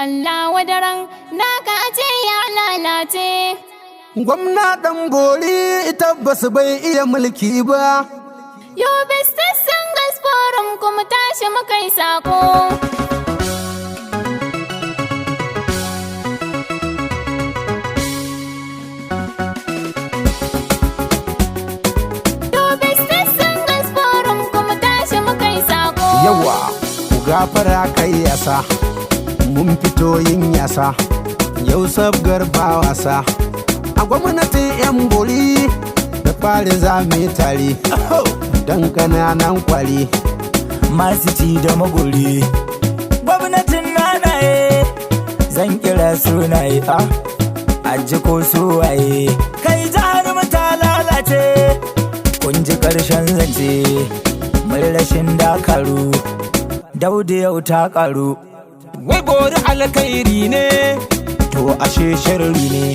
Allah wadaran naka ace ya lalace. Gwamna ɗan bori tabbas bai iya mulki ba. Yobe State Singles Forum kuma tashi muka yi sako. Yobe State Singles Forum kuma tashi muka yi sako. Yawa, ku gafara kai yasa, mun fito yin yasa, yau sabgar ba wasa. A gwamnatin 'yan bori da fari za mu yi tare don kananan kwari masu ci da magori. Gwamnatin nanaye zan kira sunaye a ko suwaye. Kai jihar mu ta lalace, kun ji karshen zance mai rashin dakaru. Daudu yau ta karu. Wai bori alkhairi ne, To ashe sharri ne.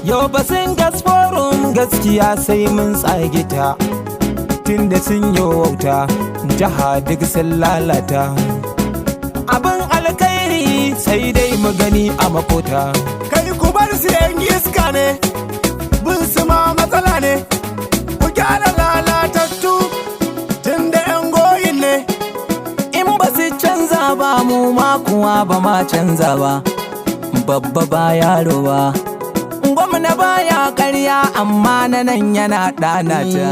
Yobe Singles Forum Gaskiya sai mun tsage ta, tunda sun yi wauta jiha duk sun lalata. Abin alkhairi sai dai mu gani a makota. kai ku bar su yan iska ne, bin su ma matsala ne, ku gyara lalatattu tun da 'yan goyin ne. In ba su canza ba mu ma kuwa ba ma canza ba, babba ba yaro ba. Gwamna baya karya amma na nan yana ɗanata.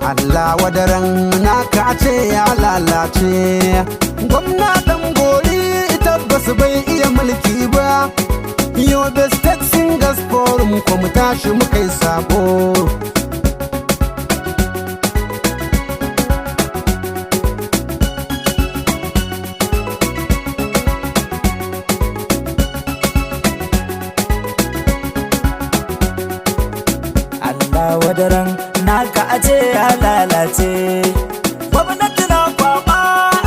Allah wadaran naka ce ya lalace. Gwamna ɗan bori tabbas bai iya mulki ba. Yobe State Singles Forum ko mu tashi muka yi sabo. Allah wadaran naka ace ya lalace. Gwamnati na kwaba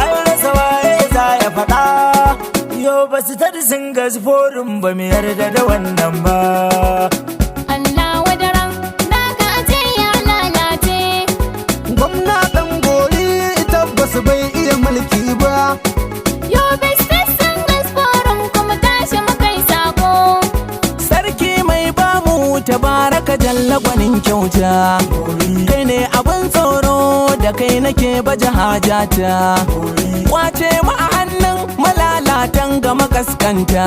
an rasa waye za ya faɗa. Yobe State Singles Forum ba mu yarda da wannan ba. Allah wadaran naka ace ya lalace. Gwamna ɗan bori tabbas bai iya mulki ba. Yobe State Singles Forum kuma tashi muka yi sako. Sarki mai bamu tabaraka jalla gwanin kyauta. Kai ne abin tsoro da kai nake baje hajata. Kwace mu a hannun malalatan ga makaskanta.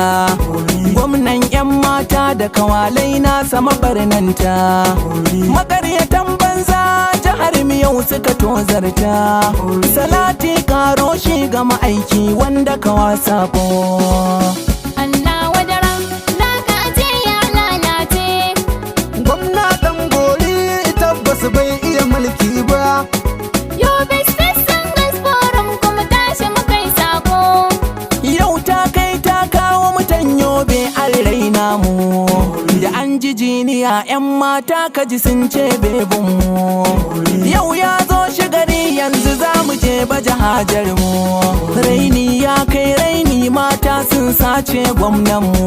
Gwamnan 'yan mata da kawalai na sama barnanta. Makaryatan banza jihar mu yau suka tozarta. Salati karo shi ga ma'aiki wanda ka wasa ko. Allah wadaran naka ace ya lalace. Gwamna ɗan bori tabbas bai iya mulki ba. Yobe State Singles Forum kuma tashi muka yi sako. Yau ta kai ta kawo mutan Yobe an raina mu. Da an ji jiniya 'yan mata kaji sun ce bebin mu. Yau ya zo shi gari yanzu za mu je baje hajar mu. Raini ya kai raini mata sun sace gwamnan mu.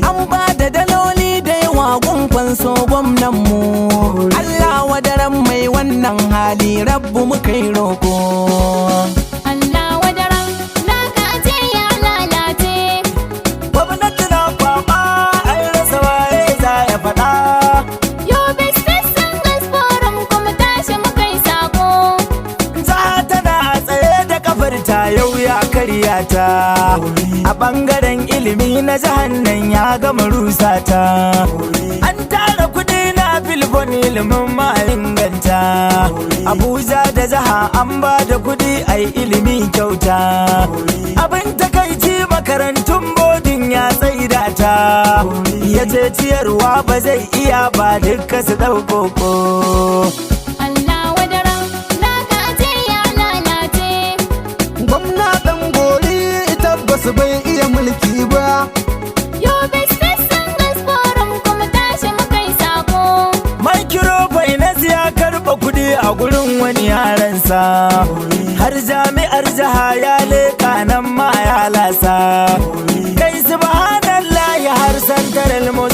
An ba da daloli da yawa gun so gwamnan mu. Allah wadaran mai wannan hali rabbu muka yi roko. Allah wadaran naka ace ya lalace. Gwamnati na kwaba an rasa waye za ya faɗa. Yobe State Singles Forum kuma tashi muka yi sako. Za tana tsaye da kafarta yau ya karya ta. A ɓangaren ilimi na jihar nan ya gama rusa ta. An tara kuɗi na filfon ilimin ma inganta. Abuja da jiha an ba da kuɗi a ilimi kyauta. Abin takaici makarantun bodin ya tsaida ta. Ya ce ciyarwa ba zai iya ba duka su ɗaukoko. Allah wadaran naka ace ya lalace. Gwamna ɗan bori tabbas bai iya mulki ba. Yobe State Singles Forum kuma tashi muka yi sako. Microfinance ya karɓa kuɗi a gurin wani yaransa. Har jami'ar jiha ya leƙa nan ma ya lasa. Kai subhanallahi har santaral